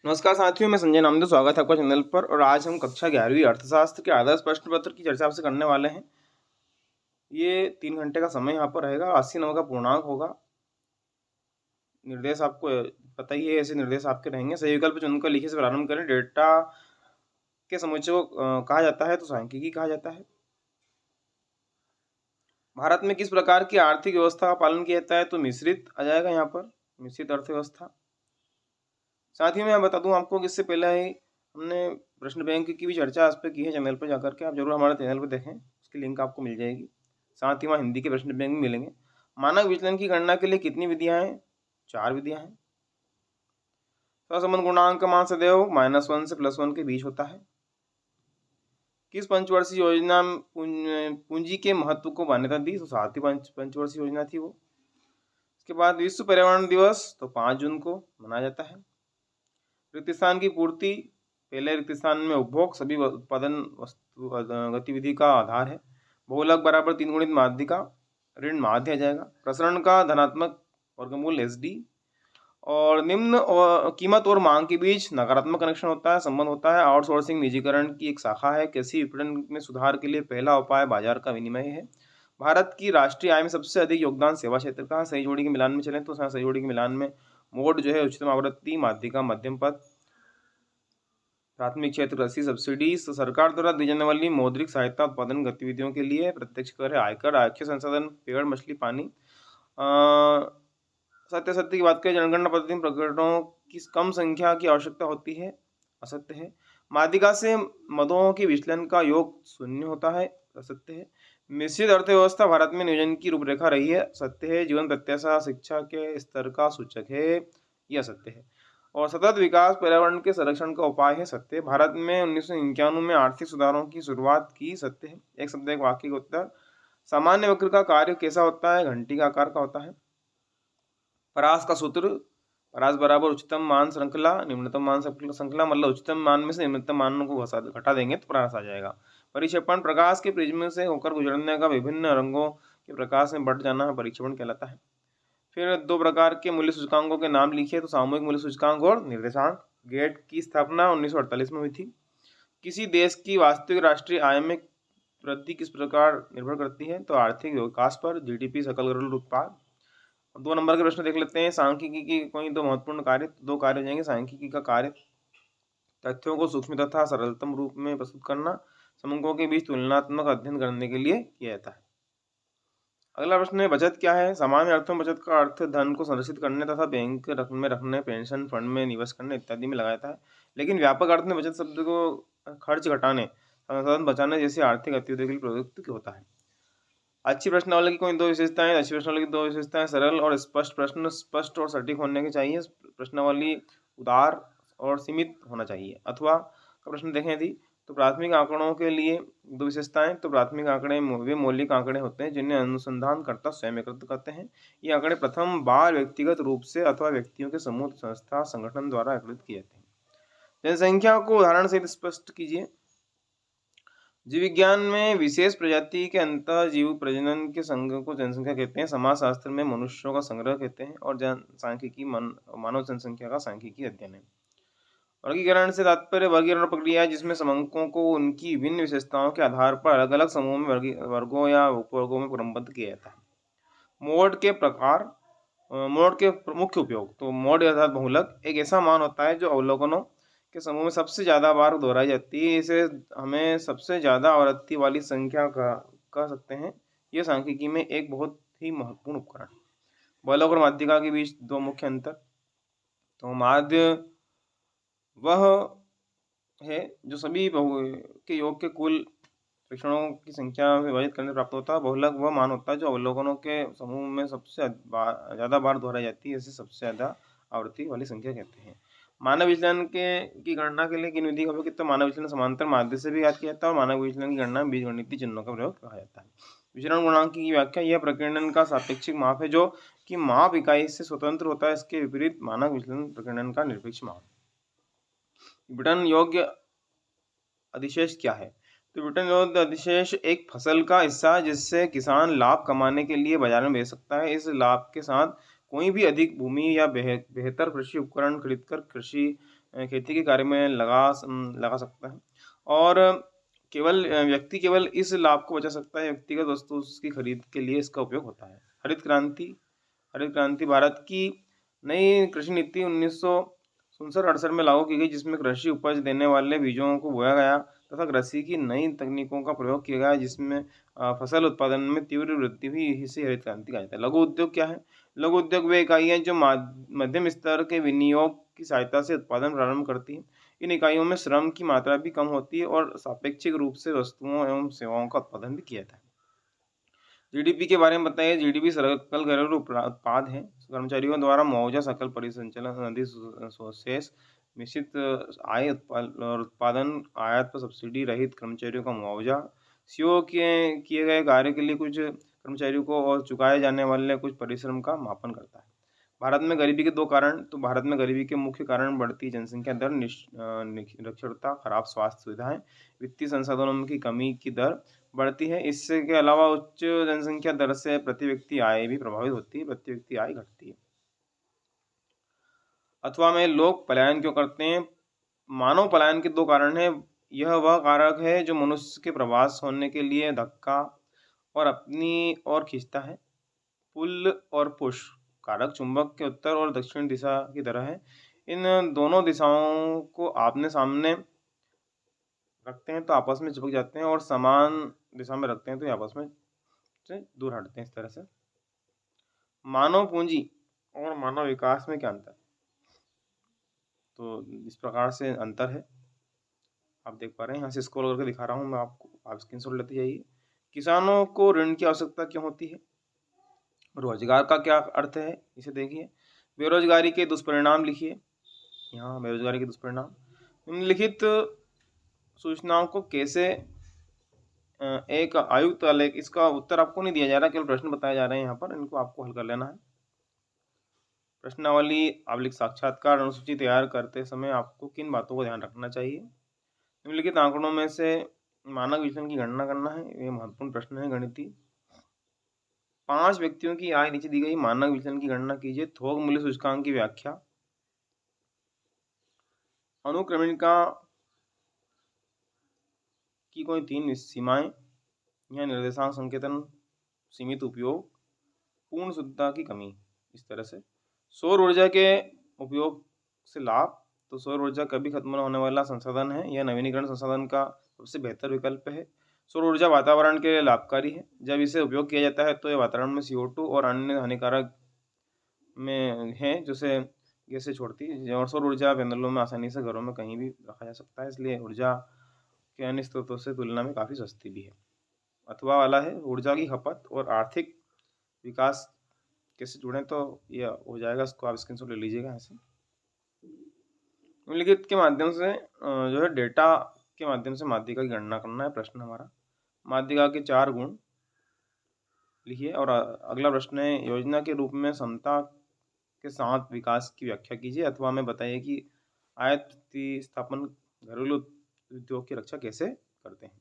नमस्कार साथियों, मैं संजय नामदेव। स्वागत है आपका चैनल पर। और आज हम कक्षा 11वीं अर्थशास्त्र के आदर्श प्रश्न पत्र की चर्चा आपसे करने वाले हैं। ये 3 घंटे का समय यहाँ पर रहेगा। 80 नंबर का पूर्णांक होगा। निर्देश आपको पता ही है, ऐसे निर्देश आपके रहेंगे। सही विकल्प चुनकर लिखिए से प्रारंभ करें। डेटा के समुच्चय को कहा जाता है तो सांख्यिकी कहा जाता है। भारत में किस प्रकार की आर्थिक व्यवस्था का पालन किया जाता है तो मिश्रित आ जाएगा यहाँ पर, मिश्रित अर्थव्यवस्था। साथ ही मैं बता दूं आपको कि इससे पहले ही हमने प्रश्न बैंक की भी चर्चा इस पर की है चैनल पर जाकर के। आप जरूर हमारे चैनल पर देखें, उसकी लिंक आपको मिल जाएगी। साथ ही वहाँ हिंदी के प्रश्न बैंक भी मिलेंगे। मानक विचलन की गणना के लिए कितनी विधियां हैं? 4 विधियां हैं। सहसंबंध गुणांक का मान सदैव -1 से +1 के बीच होता है। किस पंचवर्षीय योजना में पूंजी के महत्व को मान्यता दी? तो 7वीं पंचवर्षीय योजना थी वो। इसके बाद विश्व पर्यावरण दिवस तो 5 जून को मनाया जाता है। रिक्त स्थान की पूर्ति, पहले रिक्त स्थान में उपभोग सभी उत्पादन वस्तु गतिविधि का आधार है। बहुलक बराबर 3 गुणित माध्य का ऋण माध्य आ जाएगा। प्रसरण का धनात्मक वर्गमूल SD। और निम्न कीमत और मांग के बीच नकारात्मक कनेक्शन होता है, संबंध होता है। आउटसोर्सिंग निजीकरण की एक शाखा है। कृषि विपणन में सुधार के लिए पहला उपाय बाजार का विनिमय है। भारत की राष्ट्रीय आय में सबसे अधिक योगदान सेवा क्षेत्र का। सही जोड़ी के मिलान में चलें तो सही जोड़ी के मिलान में मोड जो है उच्चतम आवृत्ति, माध्यिका मध्यम पद, प्राथमिक क्षेत्र कृषि सब्सिडी, सरकार द्वारा दी जाने वाली मौद्रिक सहायता उत्पादन गतिविधियों के लिए, प्रत्यक्ष कर है, आयकर, आख्य संसाधन, पेड़, मछली, पानी। सत्य सत्य की बात करें, जनगणना पद्धति में प्रकरणों की कम संख्या की आवश्यकता होती है, असत्य है। माध्यिका से मदों के विचलन का योग 0 होता है, असत्य है। मिश्रित अर्थव्यवस्था भारत में नियोजन की रूपरेखा रही है, सत्य है। जीवन प्रत्याशा शिक्षा के स्तर का सूचक है, यह सत्य है। और सतत विकास पर्यावरण के संरक्षण का उपाय है, सत्य है। भारत में 1991 में आर्थिक सुधारों की शुरुआत की, सत्य है। एक शब्द एक वाक्य का उत्तर। सामान्य वक्र का कार्य कैसा होता है? घंटी का आकार का होता है। परास का सूत्र, परास बराबर उच्चतम मान श्रृंखला निम्नतम मान श्रृंखला, मतलब उच्चतम मान में से निम्नतम मान को घटा देंगे तो परास आ जाएगा। परिक्षेपण, प्रकाश के प्रिज्म से होकर गुजरने का विभिन्न रंगों के प्रकाश में बढ़ जाना परिक्षेपण कहलाता है। फिर 2 प्रकार के मूल्य सूचकांकों के नाम लिखिए तो सामूहिक मूल्य सूचकांक और निर्देशांक। गेट की स्थापना 1948 में हुई थी। किसी देश की वास्तविक राष्ट्रीय आय में वृद्धि किस प्रकार निर्भर करती है? तो आर्थिक विकास पर, GDP सकल घरेलू उत्पाद। 2 नंबर के प्रश्न देख लेते हैं। सांख्यिकी की कोई 2 महत्वपूर्ण कार्य, 2 कार्य हो जाएंगे। सांख्यिकी का कार्य तथ्यों को सूक्ष्म तथा सरलतम रूप में प्रस्तुत करना, समूहों के बीच तुलनात्मक अध्ययन करने के लिए किया जाता है। अगला प्रश्न है, बचत क्या है? सामान्य अर्थों में बचत का अर्थ धन को संरक्षित करने तथा बैंक में रखने, पेंशन फंड में निवेश करने इत्यादि में लगाया जाता है। लेकिन व्यापक अर्थ में बचत शब्द को खर्च घटाने, संसाधन बचाने जैसी आर्थिक गतिविधियों के लिए प्रयुक्त होता है। अच्छी प्रश्नावली की कोई 2 विशेषताएं। अच्छी प्रश्नावली की 2 विशेषताएं, सरल और स्पष्ट प्रश्न, स्पष्ट और सटीक होने के चाहिए। प्रश्नावली उदार और सीमित होना चाहिए। अथवा का प्रश्न देखें यदि तो प्राथमिक आंकड़ों के लिए 2 विशेषताएं। तो प्राथमिक आंकड़े वे मौलिक आंकड़े होते हैं जिन्हें अनुसंधानकर्ता स्वयं एकत्रित करते हैं। ये आंकड़े प्रथम बार व्यक्तिगत रूप से अथवा व्यक्तियों के समूह, संस्था, संगठन द्वारा एकत्रित किए जाते हैं। जनसंख्या को उदाहरण से स्पष्ट कीजिए। जीव विज्ञान में विशेष प्रजाति के अंतः जीव प्रजनन के संघ को जनसंख्या कहते हैं। समाजशास्त्र में मनुष्यों का संग्रह कहते हैं। और सांख्यिकी मानव जनसंख्या का सांख्यिकी अध्ययन है। वर्गीकरण से तात्पर्य वर्गीकरण प्रक्रिया है जिसमें समंकों को उनकी विभिन्न विशेषताओं के आधार पर अलग अलग समूहों में वर्गों या उपवर्गों में क्रमबद्ध किया जाता है। मोड के प्रकार, मोड के मुख्य उपयोग। तो मोड अर्थात बहुलक एक ऐसा मान होता है जो अवलोकनों के समूह में सबसे ज्यादा बार दोहराई जाती है। इसे हमें सबसे ज्यादा आवृत्ति वाली संख्या कह सकते हैं। यह सांख्यिकी में एक बहुत ही महत्वपूर्ण उपकरण है। बहुलक और माध्यिका के बीच 2 मुख्य अंतर। तो माध्य वह है जो सभी के योग के कुल परीक्षणों की संख्या में विभाजित करने प्राप्त होता है। बहुलक वह मान होता है जो अवलोकनों के समूह में सबसे ज़्यादा बार दोहराई जाती है। इसे सबसे ज़्यादा आवृत्ति वाली संख्या कहते हैं। मानव विचलन की गणना के लिए किन विधि का उपयोग किया? मानव विचलन समांतर माध्य से भी याद किया जाता है और मानव विचलन की गणना बीजगणितीय चिन्हों का प्रयोग कहा जाता है। विचरण गुणांक की व्याख्या, यह प्रकीर्णन का सापेक्षिक माप है जो कि माप इकाई से स्वतंत्र होता है। इसके विपरीत मानक विचलन प्रकीर्णन का निरपेक्ष माप। विपणन योग्य अधिशेष क्या है? तो विपणन योग्य अधिशेष एक फसल का हिस्सा जिससे किसान लाभ कमाने के लिए बाजार में बेच सकता है। इस लाभ के साथ कोई भी अधिक भूमि या बेहतर कृषि उपकरण खरीदकर कृषि खेती के कार्य में लगा सकता है और व्यक्ति केवल इस लाभ को बचा सकता है, व्यक्तिगत वस्तु की खरीद के लिए इसका उपयोग होता है। हरित क्रांति भारत की नई कृषि नीति 1967-68 में लागू की गई, जिसमें कृषि उपज देने वाले बीजों को बोया गया तथा कृषि की नई तकनीकों का प्रयोग किया गया, जिसमें फसल उत्पादन में तीव्र वृद्धि हुई। इसे हरित क्रांति कहा जाता है। लघु उद्योग क्या है? लघु उद्योग वे इकाइयाँ जो मध्यम स्तर के विनियोग की सहायता से उत्पादन प्रारंभ करती हैं। इन इकाइयों में श्रम की मात्रा भी कम होती है और सापेक्षिक रूप से वस्तुओं एवं सेवाओं का उत्पादन भी किया जाता है। जीडीपी के बारे में बताइए। जीडीपी सकल घरेलू उत्पाद है। कर्मचारियों द्वारा मुआवजा, सकल परिसंचालन, शेष, मिश्रित आय और उत्पादन, आयात पर सब्सिडी रहित कर्मचारियों का मुआवजा, सीओ के किए गए कार्य के लिए कुछ कर्मचारियों को और चुकाए जाने वाले कुछ परिश्रम का मापन करता है। भारत में गरीबी के 2 कारण। तो भारत में गरीबी के मुख्य कारण बढ़ती जनसंख्या दर, निरक्षरता, खराब स्वास्थ्य सुविधाएं, वित्तीय संसाधनों की कमी की दर बढ़ती है। इससे के अलावा उच्च जनसंख्या दर से प्रति व्यक्ति आय भी प्रभावित होती है, प्रति व्यक्ति आय घटती है। अथवा में लोग पलायन क्यों करते हैं? मानव पलायन के 2 कारण हैं। यह वह कारक है जो मनुष्य के प्रवास होने के लिए धक्का और अपनी ओर खींचता है। पुल और पुश कारक चुंबक के उत्तर और दक्षिण दिशा की तरह है। इन दोनों दिशाओं को आमने सामने रखते हैं तो आपस में चिपक जाते हैं, और समान दिशा में रखते हैं तो ये आपस में से दूर हटते हैं। इस तरह से मानव पूंजी और मानव विकास में क्या अंतर? तो इस प्रकार से अंतर है, आप देख पा रहे हैं। यहाँ से स्क्रॉल करके दिखा रहा हूँ मैं आपको, आप स्क्रीनशॉट लेते जाइए। किसानों को ऋण की आवश्यकता क्यों होती है? रोजगार का क्या अर्थ है, इसे देखिए। बेरोजगारी के दुष्परिणाम लिखिए। यहाँ बेरोजगारी के दुष्परिणाम। निम्नलिखित सूचनाओं को कैसे एक आयुक्त वाले, इसका उत्तर आपको नहीं दिया जा रहा, केवल प्रश्न बताए जा रहे हैं यहाँ पर, इनको आपको हल कर लेना है। प्रश्नावली आप लिख। साक्षात्कार अनुसूची तैयार करते समय आपको किन बातों को ध्यान रखना चाहिए? निम्नलिखित आंकड़ों में से मानक विचलन की गणना करना है। ये महत्वपूर्ण प्रश्न है गणितीय। 5 व्यक्तियों की आय नीचे दी गई, मानक विचलन की गणना कीजिए। थोक मूल्य सूचकांक की व्याख्या। अनुक्रमणिका की कोई 3 सीमाएं। यह निर्देशांक संकेतन, सीमित उपयोग, पूर्ण शुद्धता की कमी। इस तरह से सौर ऊर्जा के उपयोग से लाभ। तो सौर ऊर्जा कभी खत्म न होने वाला संसाधन है। यह नवीनीकरण संसाधन का सबसे बेहतर विकल्प है। सौर ऊर्जा वातावरण के लिए लाभकारी है। जब इसे उपयोग किया जाता है तो यह वातावरण में CO2 और अन्य हानिकारक में है जैसे गैसें छोड़ती है। और सौर ऊर्जा पैनलों में आसानी से घरों में कहीं भी रखा जा सकता है, इसलिए ऊर्जा के अन्य स्रोतों से तुलना में काफ़ी सस्ती भी है। अथवा वाला है ऊर्जा की खपत और आर्थिक विकास कैसे जुड़ें, तो यह हो जाएगा। इसको आप स्क्रीनशॉट ले लीजिएगा यहाँ से। निम्नलिखित के माध्यम से जो है डेटा के माध्यम से माध्यिका की गणना करना है प्रश्न हमारा। माध्यिका के 4 गुण लिखिए। और अगला प्रश्न है, योजना के रूप में समता के साथ विकास की व्याख्या कीजिए, अथवा में बताइए कि आयत प्रतिस्थापन घरेलू उद्योग की रक्षा कैसे करते हैं।